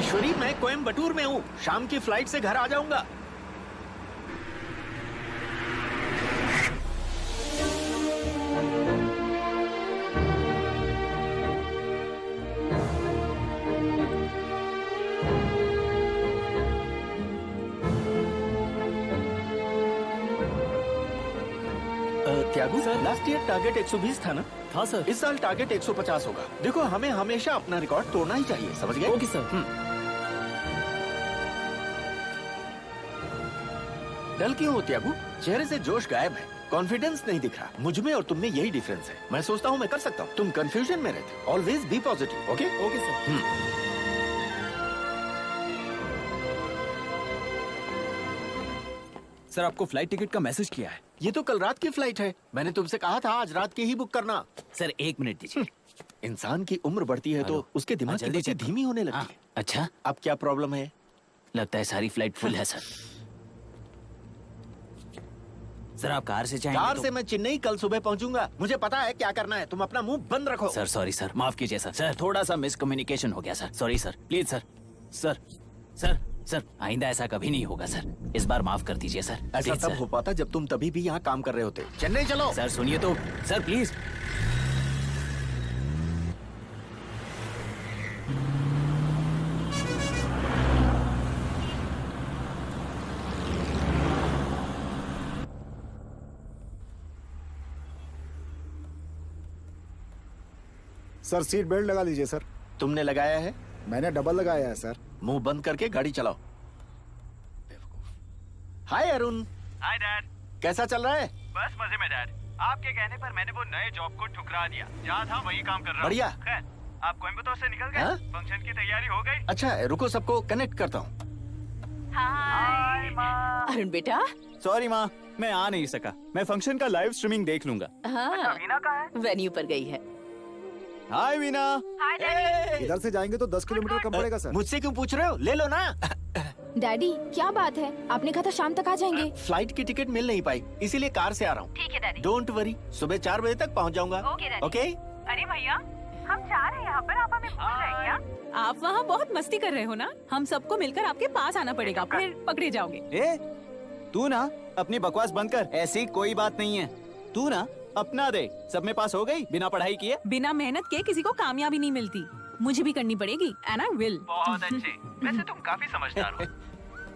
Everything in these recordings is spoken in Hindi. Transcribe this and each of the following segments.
ईश्वरी, मैं कोयम्बटूर में हूँ, शाम की फ्लाइट से घर आ जाऊंगा। त्यागू सर, लास्ट ईयर टारगेट 120 था ना? हाँ सर। इस साल टारगेट 150 होगा। देखो, हमें हमेशा अपना रिकॉर्ड तोड़ना ही चाहिए, समझ गए? Okay sir. डल क्यों हो त्यागू? चेहरे से जोश गायब है, कॉन्फिडेंस नहीं दिख रहा। मुझ में और तुम में यही डिफरेंस है। मैं सोचता हूँ मैं कर सकता हूँ, तुम कंफ्यूजन में रहते हो। Always be positive, okay? Okay sir. Sir, आपको फ्लाइट टिकट का मैसेज किया है। ये तो कल रात की फ्लाइट है। मैंने तुमसे कहा था आज रात की ही बुक करना। सर, 1 मिनट दीजिए। इंसान की उम्र बढ़ती है तो उसके दिमाग की गति धीमी होने लगती है। अच्छा, अब क्या प्रॉब्लम है? लगता है सारी फ्लाइट फुल है सर। सर, आप कार से जाएंगे? कार से मैं चेन्नई कल सुबह पहुंचूंगा। मुझे पता है क्या करना है, तुम अपना मुंह बंद रखो। सर सॉरी सर, माफ कीजिए सर। सर, थोड़ा सा मिसकम्युनिकेशन हो गया sir. Sorry sir, please sir. Sir sir sir, आइंदा ऐसा कभी नहीं होगा सर। इस बार माफ कर दीजिए सर। ऐसा तब हो पाता जब तुम तभी भी यहाँ काम कर रहे होते। चेन्नई चलो। सर सुनिए तो, sir please. Sir, seat belt लगा लीजिए सर। तुमने लगाया है? मैंने डबल लगाया है सर। मुंह बंद करके गाड़ी चलाओ। हाय अरुण। Hi dad. कैसा चल रहा है? बस मजे में डैड। आपके कहने पर मैंने वो नए जॉब को ठुकरा दिया। जहाँ था वही काम कर रहा हूँ। बढ़िया। खैर, आप कोयम्बटूर से निकल गए? हाँ? फंक्शन की तैयारी हो गई? अच्छा, रुको सबको कनेक्ट करता हूँ। हाय माँ। अरुण बेटा। सॉरी माँ, मैं आ नहीं सका। मैं फंक्शन का लाइव स्ट्रीमिंग देख लूंगा। हाँ, वीना कहाँ है? वेन्यू पर गई है। हाय वीना। Hi daddy. इधर से जाएंगे तो 10 किलोमीटर कम पड़ेगा सर। मुझसे क्यों पूछ रहे हो? ले लो ना। डैडी, क्या बात है? आपने कहा था शाम तक आ जाएंगे। फ्लाइट की टिकट मिल नहीं पाई, इसीलिए कार से आ रहा हूँ। ठीक है डैडी। डोंट वरी, सुबह 4 बजे तक पहुँच जाऊंगा। Okay daddy. ओके? अरे भैया, हम 4 हैं यहाँ पर, आप हमें भूल गए क्या? आप वहाँ बहुत मस्ती कर रहे हो ना? हम सबको मिलकर आपके पास आना पड़ेगा, फिर पकड़े जाओगे। ए, तू ना अपनी बकवास बंद कर। ऐसी कोई बात नहीं है। तू ना अपना दे। सब में पास हो गई बिना पढ़ाई किए। बिना मेहनत के किसी को कामयाबी नहीं मिलती। मुझे भी करनी पड़ेगी, एंड आई विल। बहुत अच्छे। वैसे तुम काफी समझदार हो।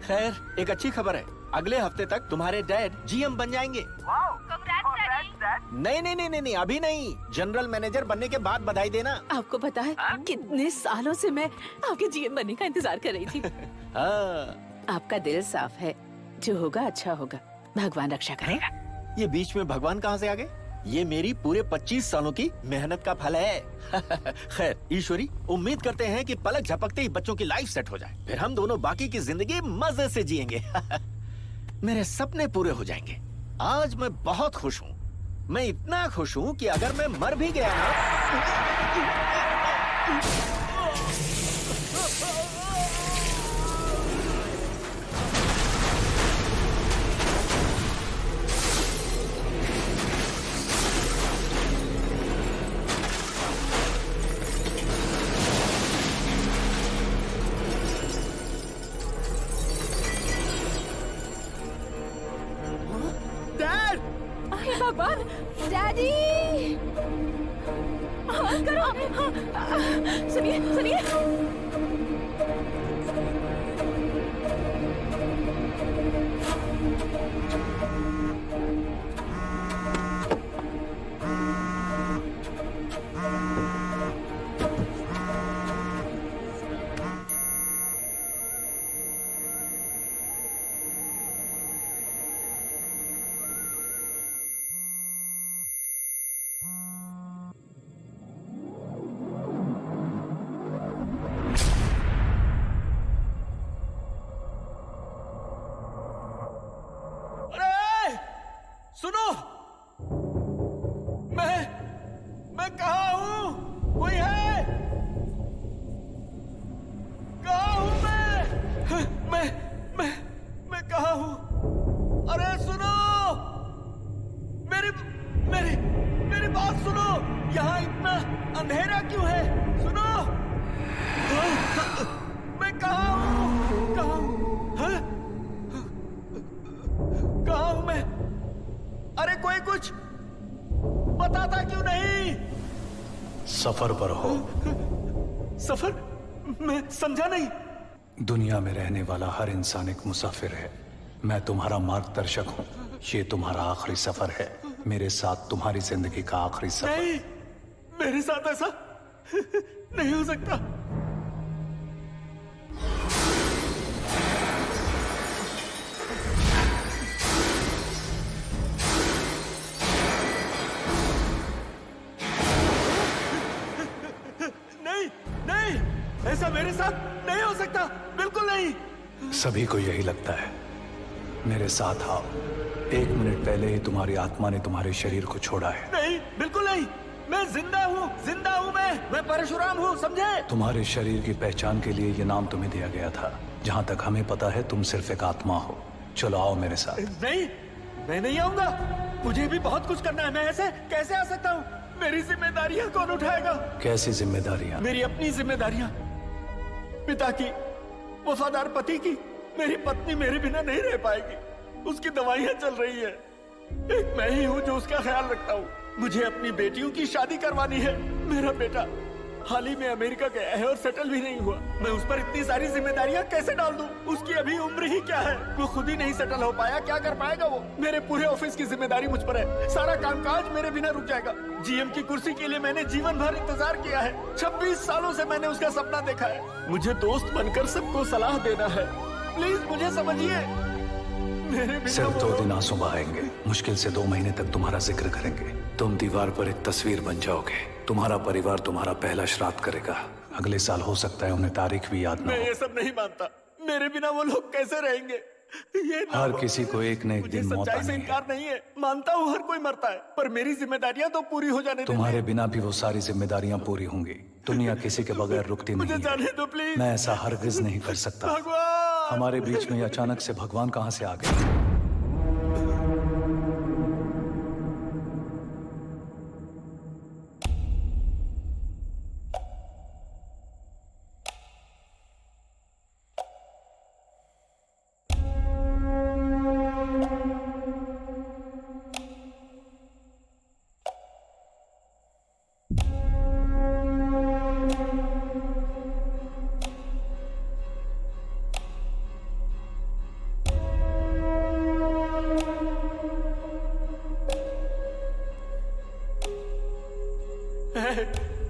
खैर, एक अच्छी खबर है, अगले हफ्ते तक तुम्हारे डैड जीएम बन जाएंगे। नहीं नहीं नहीं नहीं, अभी नहीं। जनरल मैनेजर बनने के बाद बधाई देना। आपको पता है कितने सालों से मैं आपके जीएम बनने का इंतजार कर रही थी। हाँ। आपका दिल साफ है, जो होगा अच्छा होगा। भगवान रक्षा करेगा। ये बीच में भगवान कहाँ से आ गए? ये मेरी पूरे 25 सालों की मेहनत का फल है। खैर ईश्वरी, उम्मीद करते हैं कि पलक झपकते ही बच्चों की लाइफ सेट हो जाए, फिर हम दोनों बाकी की जिंदगी मजे से जिएंगे। मेरे सपने पूरे हो जाएंगे। आज मैं बहुत खुश हूँ। मैं इतना खुश हूँ कि अगर मैं मर भी गया ना। अरे भगवान, डैडी! हाँ करो। सुनिए सुनिए। सुनो, मैं कहाँ हूँ? कोई है? कहाँ हूँ मैं कहाँ हूँ? अरे सुनो, मेरी बात सुनो। यहाँ इतना अंधेरा क्यों है? सुनो, मैं कहाँ हूँ? कहाँ हूँ? हाँ? कहाँ हूँ मैं? अरे कोई कुछ बताता क्यों नहीं? सफर पर हो। सफर? मैं समझा नहीं। दुनिया में रहने वाला हर इंसान एक मुसाफिर है। मैं तुम्हारा मार्गदर्शक हूँ। ये तुम्हारा आखिरी सफर है। मेरे साथ तुम्हारी जिंदगी का आखिरी सफर। नहीं, मेरे साथ ऐसा नहीं हो सकता। नहीं, नहीं, ऐसा मेरे साथ नहीं हो सकता, बिल्कुल नहीं। सभी को यही लगता है। मेरे साथ आओ। 1 मिनट पहले ही तुम्हारी आत्मा ने तुम्हारे शरीर को छोड़ा है। नहीं, बिल्कुल नहीं। मैं जिंदा हूँ मैं परशुराम हूँ, समझे? तुम्हारे शरीर की पहचान के लिए ये नाम तुम्हें दिया गया था। जहाँ तक हमें पता है तुम सिर्फ एक आत्मा हो। चलो आओ मेरे साथ। नहीं, मैं नहीं आऊंगा। मुझे भी बहुत कुछ करना है। मैं ऐसे कैसे आ सकता हूँ? मेरी जिम्मेदारियाँ कौन उठाएगा? कैसी जिम्मेदारियाँ? मेरी अपनी जिम्मेदारियाँ, पिता की, वफादार पति की। मेरी पत्नी मेरे बिना नहीं रह पाएगी। उसकी दवाइयाँ चल रही है। एक मैं ही हूँ जो उसका ख्याल रखता हूँ। मुझे अपनी बेटियों की शादी करवानी है। मेरा बेटा हाल ही में अमेरिका गया है और सेटल भी नहीं हुआ। मैं उस पर इतनी सारी जिम्मेदारियां कैसे डाल दूं? उसकी अभी उम्र ही क्या है? वो खुद ही नहीं सेटल हो पाया, क्या कर पाएगा वो? मेरे पूरे ऑफिस की जिम्मेदारी मुझ पर है। सारा कामकाज मेरे बिना रुक जाएगा। जीएम की कुर्सी के लिए मैंने जीवन भर इंतजार किया है। 26 सालों से मैंने उसका सपना देखा है। मुझे दोस्त बनकर सबको सलाह देना है। प्लीज मुझे समझिए। सिर्फ 2 दिन आंसू बहाएंगे। मुश्किल से 2 महीने तक तुम्हारा जिक्र करेंगे। तुम दीवार पर एक तस्वीर बन जाओगे। तुम्हारा परिवार तुम्हारा पहला श्राद्ध करेगा। अगले साल हो सकता है उन्हें तारीख भी याद न मैं हो। ये सब नहीं मानता। मेरे बिना वो लोग कैसे रहेंगे? ये ना हर हो। किसी को एक न एक मुझे दिन मौत सच्चाई से आनी है। इनकार नहीं है। मानता हूँ हर कोई मरता है, पर मेरी जिम्मेदारियां तो पूरी हो जाने दो। तुम्हारे बिना भी वो सारी जिम्मेदारियां पूरी होंगी। दुनिया किसी के बगैर रुकती मुझे नहीं जाने है। दो प्लीज। मैं ऐसा हरगिज नहीं कर सकता। भगवान! हमारे बीच में अचानक से भगवान कहाँ से आ गए?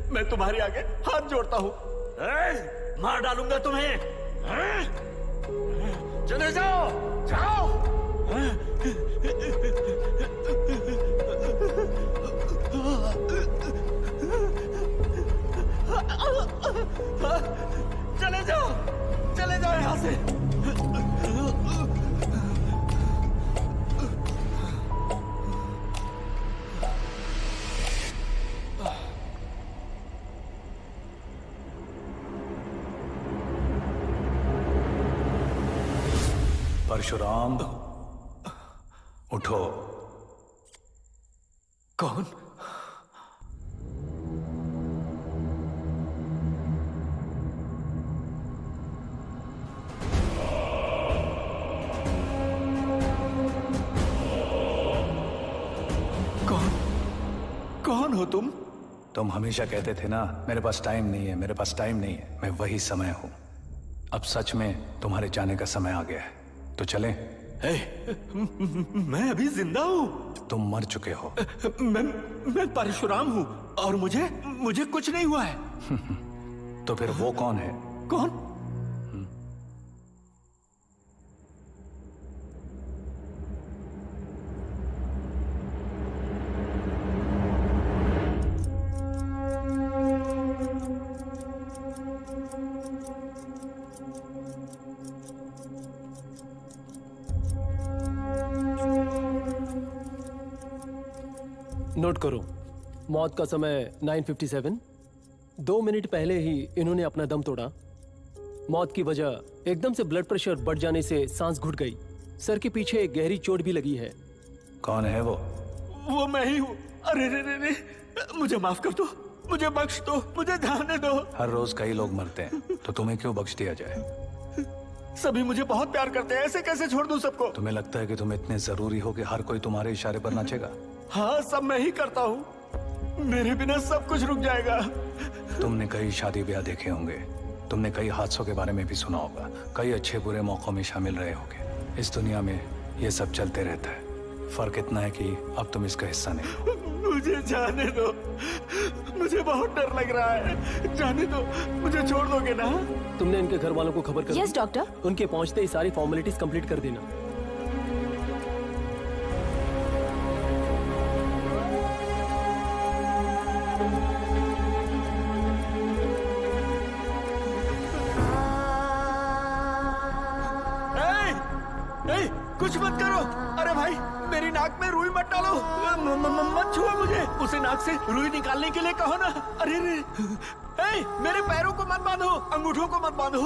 मैं तुम्हारे आगे हाथ जोड़ता हूँ। मार डालूंगा तुम्हें। चले जाओ, जाओ। चले जाओ यहाँ से। परशुराम उठो। कौन? कौन हो तुम? तुम हमेशा कहते थे ना मेरे पास टाइम नहीं है, मेरे पास टाइम नहीं है। मैं वही समय हूं। अब सच में तुम्हारे जाने का समय आ गया है। तो चलें? मैं अभी जिंदा हूँ। तुम मर चुके हो। मैं परशुराम हूँ और मुझे कुछ नहीं हुआ है। तो फिर वो कौन है? कौन? नोट करो, मौत का समय 9:57। 2 मिनट पहले ही इन्होंने अपना दम तोड़ा। मौत की वजह एकदम से ब्लड प्रेशर बढ़ जाने से सांस घुट गई। सर के पीछे एक गहरी चोट भी लगी है। कौन है वो? वो मैं ही हूँ। अरे रे रे रे, मुझे माफ कर दो। मुझे बख्श दो, मुझे जाने दो। हर रोज कई लोग मरते हैं, तो तुम्हें क्यों बख्श दिया जाए? सभी मुझे बहुत प्यार करते हैं, ऐसे कैसे छोड़ दूं सबको? तुम्हें लगता है कि तुम इतने जरूरी हो कि हर कोई तुम्हारे इशारे पर नाचेगा? हाँ, सब मैं ही करता हूँ। मेरे बिना सब कुछ रुक जाएगा। तुमने कई शादी ब्याह देखे होंगे, तुमने कई हादसों के बारे में भी सुना होगा, कई अच्छे बुरे मौकों में शामिल रहे होंगे। इस दुनिया में ये सब चलते रहता है, फर्क इतना है कि अब तुम इसका हिस्सा नहीं हो। मुझे जाने दो, मुझे बहुत डर लग रहा है। जाने दो, मुझे छोड़ दोगे ना? तुमने इनके घर वालों को खबर कर यस डॉक्टर। उनके पहुंचते ही सारी फॉर्मेलिटीज कंप्लीट कर देना। ए, कुछ मत करो। अरे भाई, मेरी नाक में रुई मत डालो। मत छुओ मुझे। उसे नाक से रुई निकालने के लिए कहो ना। अरे रे, मेरे पैरों को मत बांधो, अंगूठों को मत बांधो।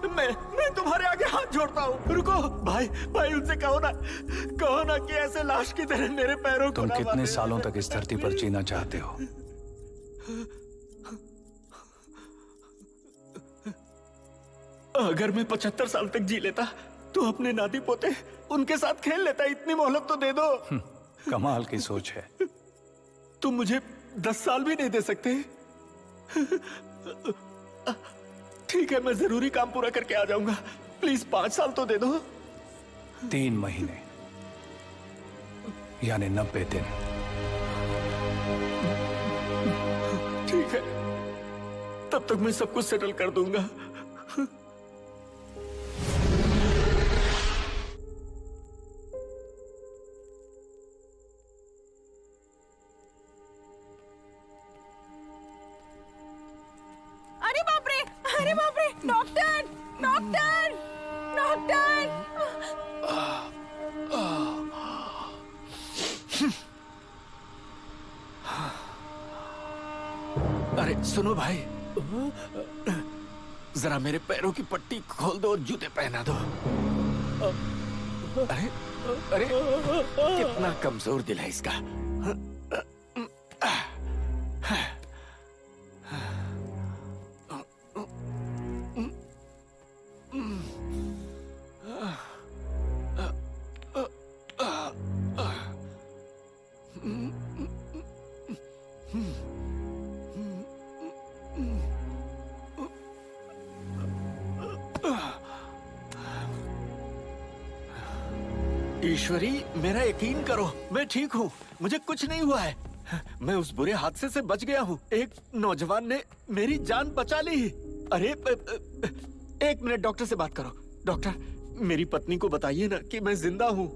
मैं तुम्हारे आगे हाथ जोड़ता हूँ। रुको भाई, भाई उनसे कहो ना कि ऐसे लाश की तरह मेरे पैरों को तुम ना कितने बांधे। सालों तक इस धरती पर जीना चाहते हो? अगर मैं 75 साल तक जी लेता तो अपने नाती पोते उनके साथ खेल लेता। इतनी मोहलत तो दे दो। कमाल की सोच है। तुम मुझे 10 साल भी नहीं दे सकते? ठीक है, मैं जरूरी काम पूरा करके आ जाऊंगा। प्लीज 5 साल तो दे दो। 3 महीने यानी 90 दिन। ठीक है, तब तक मैं सब कुछ सेटल कर दूंगा। अरे बाप रे, अरे बाप रे, डॉक्टर, डॉक्टर, डॉक्टर। अरे सुनो भाई, जरा मेरे पैरों की पट्टी खोल दो और जूते पहना दो। अरे अरे, कितना कमजोर दिल है इसका। ईश्वरी, मेरा यकीन करो, मैं ठीक हूँ। मुझे कुछ नहीं हुआ है। मैं उस बुरे हादसे से बच गया हूँ। एक नौजवान ने मेरी जान बचा ली। अरे एक मिनट, डॉक्टर से बात करो। डॉक्टर, मेरी पत्नी को बताइए ना कि मैं जिंदा हूँ।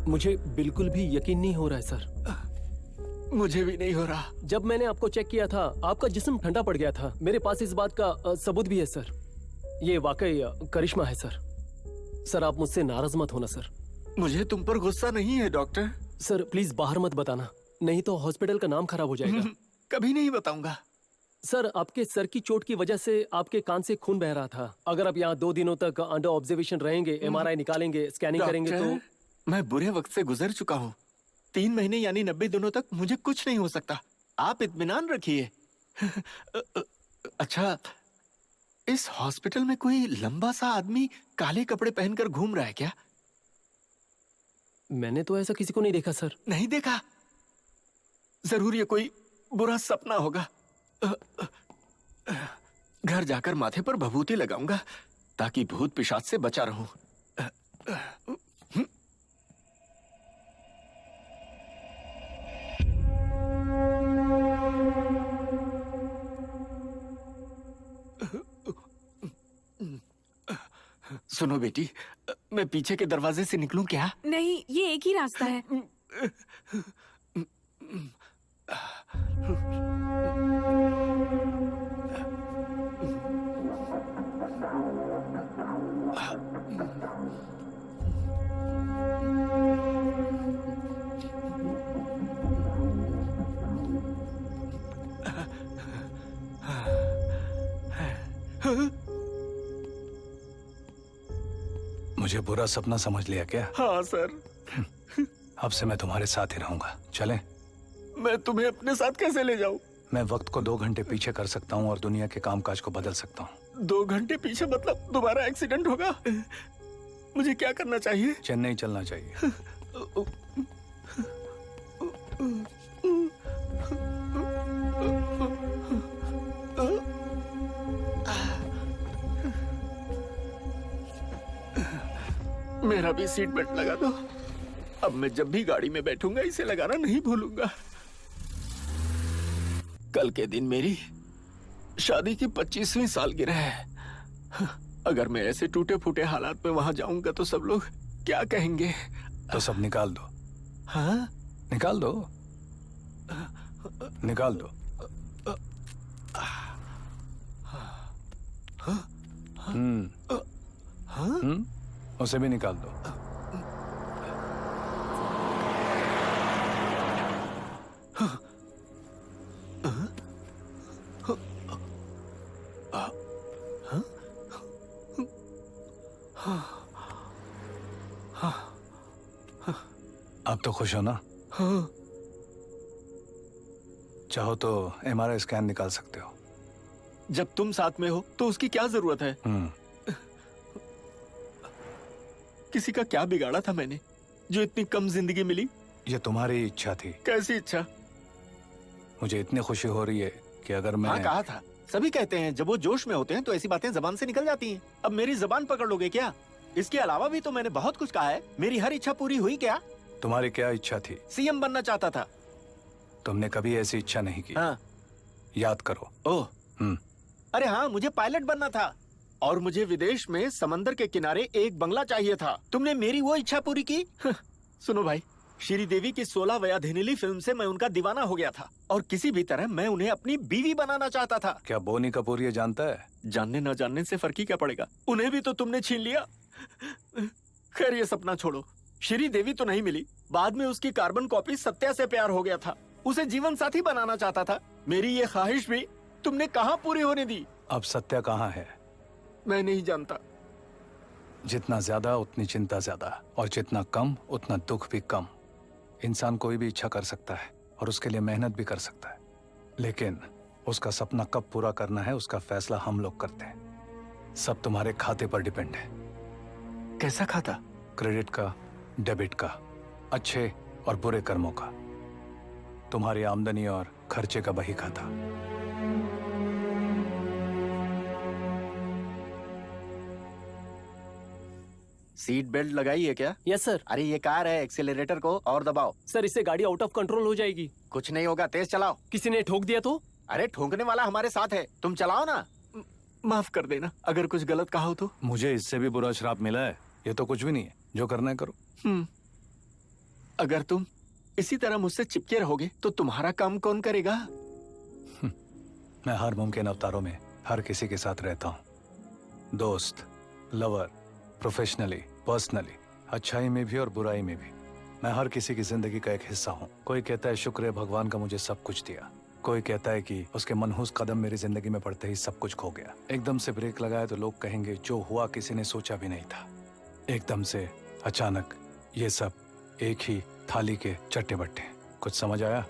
मुझे बिल्कुल भी यकीन नहीं हो रहा है सर। मुझे भी नहीं हो रहा। जब मैंने आपको चेक किया था, आपका जिस्म ठंडा पड़ गया था। मेरे पास इस बात का सबूत भी है सर। ये वाकई करिश्मा है सर। सर, आप मुझसे नाराज मत होना सर। मुझे तुम पर गुस्सा नहीं है डॉक्टर। सर प्लीज बाहर मत बताना, नहीं तो हॉस्पिटल का नाम खराब हो जाएगा। कभी नहीं बताऊंगा। सर, आपके सर की चोट की वजह से आपके कान से खून बह रहा था। अगर आप यहाँ 2 दिनों तक अंडर ऑब्जर्वेशन रहेंगे, MRI निकालेंगे, स्कैनिंग करेंगे तो। मैं बुरे वक्त से गुजर चुका हूँ। 3 महीने यानी 90 दिनों तक मुझे कुछ नहीं हो सकता। आप इत्मीनान रखिए। अच्छा, इस हॉस्पिटल में कोई लंबा सा आदमी काले कपड़े पहनकर घूम रहा है क्या? मैंने तो ऐसा किसी को नहीं देखा सर। नहीं देखा? जरूर ये कोई बुरा सपना होगा। घर जाकर माथे पर भभूति लगाऊंगा ताकि भूत पिशाच से बचा रहूं। सुनो बेटी, मैं पीछे के दरवाजे से निकलूं क्या? नहीं, ये एक ही रास्ता है। मुझे बुरा सपना समझ लिया क्या? हाँ सर। अब से मैं तुम्हारे साथ ही रहूंगा। चलें? मैं तुम्हें अपने साथ कैसे ले जाऊं? मैं वक्त को 2 घंटे पीछे कर सकता हूँ और दुनिया के कामकाज को बदल सकता हूँ। 2 घंटे पीछे मतलब दोबारा एक्सीडेंट होगा? मुझे क्या करना चाहिए? चेन्नई चलना चाहिए। मेरा भी सीट बेल्ट लगा दो। अब मैं जब भी गाड़ी में बैठूंगा इसे लगाना नहीं भूलूंगा। कल के दिन मेरी शादी की 25वीं सालगिरह है। अगर मैं ऐसे टूटे फूटे हालात में वहां जाऊंगा तो सब लोग क्या कहेंगे? तो सब निकाल दो। हाँ? निकाल दो, निकाल दो। उसे भी निकाल दो। अब तो खुश हो ना? चाहो तो MRI स्कैन निकाल सकते हो। जब तुम साथ में हो तो उसकी क्या जरूरत है? किसी का क्या बिगाड़ा था मैंने जो इतनी कम जिंदगी मिली? ये तुम्हारी इच्छा थी। कैसी इच्छा? मुझे इतनी खुशी हो रही है कि अगर मैं... हाँ, कहा था। सभी कहते हैं जब वो जोश में होते हैं तो ऐसी बातें जबान से निकल जाती हैं। अब मेरी जबान पकड़ लोगे क्या? इसके अलावा भी तो मैंने बहुत कुछ कहा है। मेरी हर इच्छा पूरी हुई क्या? तुम्हारी क्या इच्छा थी? CM बनना चाहता था। तुमने कभी ऐसी इच्छा नहीं की। हाँ। याद करो। ओह। अरे हाँ, मुझे पायलट बनना था और मुझे विदेश में समंदर के किनारे एक बंगला चाहिए था। तुमने मेरी वो इच्छा पूरी की। सुनो भाई, श्रीदेवी की 16 वयाधिनीली फिल्म से मैं उनका दीवाना हो गया था और किसी भी तरह मैं उन्हें अपनी बीवी बनाना चाहता था। क्या बोनी कपूर ये जानता है? जानने न जानने से फर्क ही क्या पड़ेगा? उन्हें भी तो तुमने छीन लिया। खैर ये सपना छोड़ो। श्रीदेवी तो नहीं मिली। बाद में उसकी कार्बन कॉपी सत्या से प्यार हो गया था। उसे जीवन साथी बनाना चाहता था। मेरी ये ख्वाहिश भी तुमने कहाँ पूरी होने दी? अब सत्या कहाँ है? मैं नहीं जानता। जितना ज्यादा उतनी चिंता ज्यादा और जितना कम उतना दुख भी कम। इंसान कोई भी इच्छा कर सकता है और उसके लिए मेहनत भी कर सकता है, लेकिन उसका सपना कब पूरा करना है उसका फैसला हम लोग करते हैं। सब तुम्हारे खाते पर डिपेंड है। कैसा खाता? क्रेडिट का, डेबिट का, अच्छे और बुरे कर्मों का, तुम्हारी आमदनी और खर्चे का बही खाता। सीट बेल्ट लगाई है क्या? Yes sir. अरे ये कार है, एक्सेलरेटर को और दबाओ। सर इससे गाड़ी आउट ऑफ कंट्रोल हो जाएगी। कुछ नहीं होगा, तेज चलाओ। किसी ने ठोक दिया तो? अरे ठोकने वाला हमारे साथ है, तुम चलाओ ना। माफ कर देना अगर कुछ गलत कहा हो तो। मुझे इससे भी बुरा श्राप मिला है। ये तो कुछ भी नहीं है, जो करना है करो। अगर तुम इसी तरह मुझसे चिपके रहोगे तो तुम्हारा काम कौन करेगा? मैं हर मुमकिन अवतारों में हर किसी के साथ रहता हूँ। दोस्त, लवर, प्रोफेशनली, पर्सनली, अच्छाई में भी और बुराई में भी। मैं हर किसी की जिंदगी का एक हिस्सा हूँ। कोई कहता है शुक्र है भगवान का मुझे सब कुछ दिया। कोई कहता है कि उसके मनहूस कदम मेरी जिंदगी में पड़ते ही सब कुछ खो गया। एकदम से ब्रेक लगाया तो लोग कहेंगे जो हुआ किसी ने सोचा भी नहीं था। एकदम से अचानक ये सब एक ही थाली के चट्टे बट्टे। कुछ समझ आया?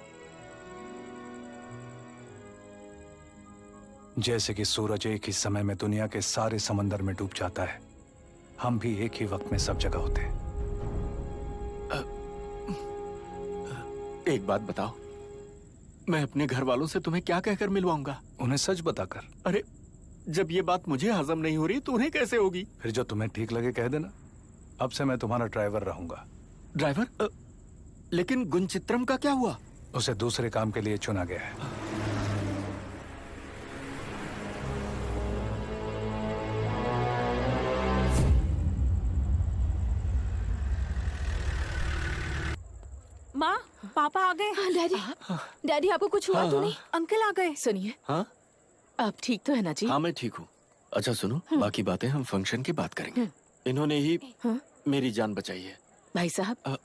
जैसे कि सूरज एक ही समय में दुनिया के सारे समंदर में डूब जाता है, हम भी एक ही वक्त में सब जगह होते हैं। एक बात बताओ, मैं अपने घर वालों से तुम्हें क्या कहकर मिलवाऊंगा? उन्हें सच बताकर। अरे जब ये बात मुझे हजम नहीं हो रही तो उन्हें कैसे होगी? फिर जो तुम्हें ठीक लगे कह देना। अब से मैं तुम्हारा ड्राइवर रहूंगा। ड्राइवर? लेकिन गुणचित्रम का क्या हुआ? उसे दूसरे काम के लिए चुना गया है। माँ, पापा आ गए। डैडी, डैडी आपको कुछ हुआ तो नहीं? अंकल आ गए। सुनिए, हाँ आप ठीक तो है ना जी? हाँ मैं ठीक हूँ। अच्छा सुनो, बाकी बातें हम फंक्शन के बाद करेंगे। इन्होंने ही मेरी जान बचाई है। भाई साहब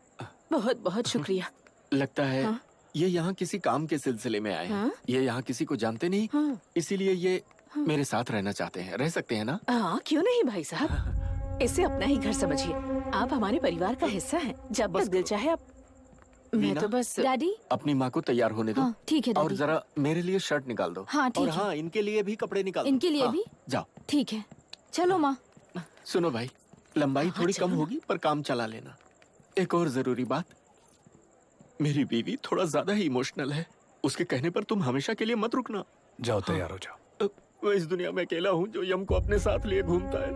बहुत बहुत शुक्रिया। लगता है ये यहाँ किसी काम के सिलसिले में आए हैं। ये यहाँ किसी को जानते नहीं, इसीलिए ये मेरे साथ रहना चाहते हैं। रह सकते हैं ना? हाँ क्यों नहीं भाई साहब, इसे अपना ही घर समझिए। आप हमारे परिवार का हिस्सा हैं। जब बस दिल चाहे आप मैं मीना, तो बस डैडी अपनी माँ को तैयार होने दो। हाँ ठीक है और डैडी जरा मेरे लिए शर्ट निकाल दो। हाँ, ठीक और है। हाँ, इनके लिए भी कपड़े निकाल दो। इनके लिए हाँ, भी? जाओ। ठीक है चलो माँ। सुनो भाई, लंबाई थोड़ी कम होगी पर काम चला लेना। एक और जरूरी बात, मेरी बीवी थोड़ा ज्यादा ही इमोशनल है। उसके कहने पर तुम हमेशा के लिए मत रुकना। जाओ तैयार हो जाओ। मैं इस दुनिया में अकेला हूँ जो यम को अपने साथ लिए घूमता है।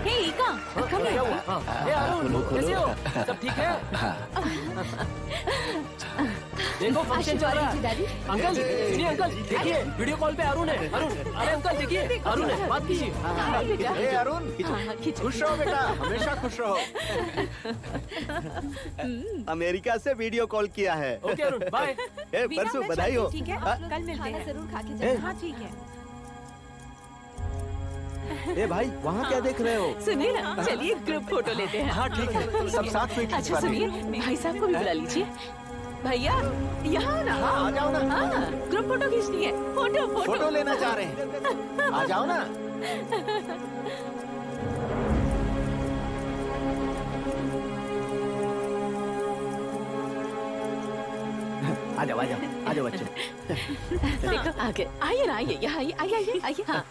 हे ईका, come here. कैसे हो? सब ठीक है? देखो फंक्शन चल रहा है। डैडी अंकल सुनिए अंकल, देखिए वीडियो कॉल पे अरुण है। अरुण, अरे अंकल देखिए अरुण है, बात कीजिए। हाँ, बेटा। ए अरुण, हाँ, खींचो। खुश रहो बेटा, हमेशा खुश रहो। अमेरिका से वीडियो कॉल किया है। Okay Arun, bye. ए वीना, परसों मैं बधाई हो। चलती हूँ, ठीक है? हाँ? कल मिलते हैं। जरूर खा के ए, हाँ ठीक है। ए भाई वहाँ क्या देख रहे हो? सुनिए ना, चलिए ग्रुप फोटो लेते हैं। हाँ ठीक है, सब साथ में अच्छा खिंचवाते हैं। सुनिए, भाई साहब को भी बुला लीजिए। भैया यहाँ ना। हाँ, आ जाओ ना। हाँ, ग्रुप फोटो खींचनी है। फोटो फोटो फोटो लेना चाह रहे हैं, आ जाओ ना। आ जाओ आ जाओ बच्चे। देखो आगे आइए ना, आइए यहाँ आइए आइए आइए आइए। हाँ